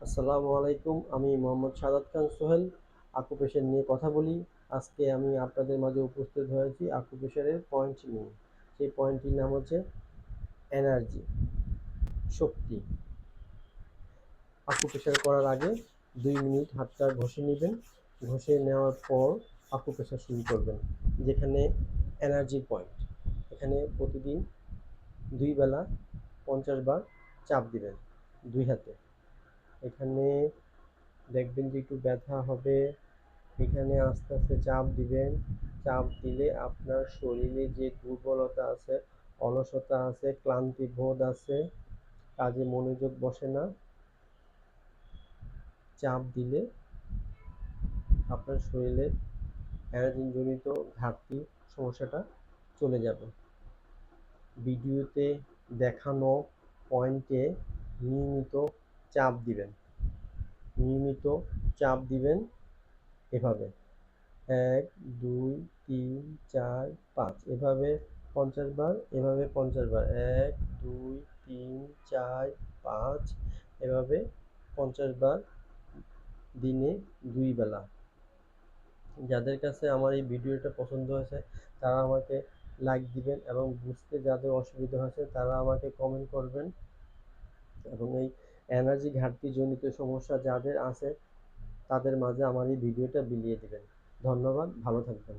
আসসালামু আলাইকুম। আমি মোহাম্মদ সাদাত খান সোহেল। আকুপেশার নিয়ে কথা বলি। আজকে আমি আপনাদের মাঝে উপস্থিত হয়েছি আকুপেশারের পয়েন্ট নিয়ে। সেই পয়েন্টটির নাম হচ্ছে এনার্জি, শক্তি। আকুপেশার করার আগে 2 মিনিট হাতটা ঘষে নেবেন। ঘষে নেওয়ার পর আকুপেশার শুরু করবেন। যেখানে এনার্জি পয়েন্ট, এখানে প্রতিদিন 2 বেলা 50 বার চাপ দিবেন 2 হাতে। এখানে দেখবেন যে একটু ব্যথা হবে। এখানে আস্তে আস্তে চাপ দিবেন। চাপ দিলে আপনার শরীরে যে দুর্বলতা আছে, অলসতা আছে, ক্লান্তি বোধ আছে, কাজে মনোযোগ বসে না, চাপ দিলে আপনার শরীরে এনার্জিজনিত ঘাটতি সমস্যাটা চলে যাবে। ভিডিওতে দেখানো পয়েন্টে নিয়মিত চাপ দিবেন। নিয়মিত চাপ দিবেন এভাবে 1, 2, 3, 4, 5 এভাবে 50 বার, এভাবে 50 বার 1, 2, 3, 4, 5 এভাবে 50 বার দিনে 2 বেলা। যাদের কাছে আমার এই ভিডিওটা পছন্দ হয়েছে তারা আমাকে লাইক দিবেন এবং বুঝতে যাদের অসুবিধা হয়েছে তারা আমাকে কমেন্ট করবেন এবং এই এনার্জি ঘাটতিজনিত সমস্যা যাদের আছে তাদের মাঝে আমার এই ভিডিওটা বিলিয়ে দিবেন। ধন্যবাদ, ভালো থাকবেন।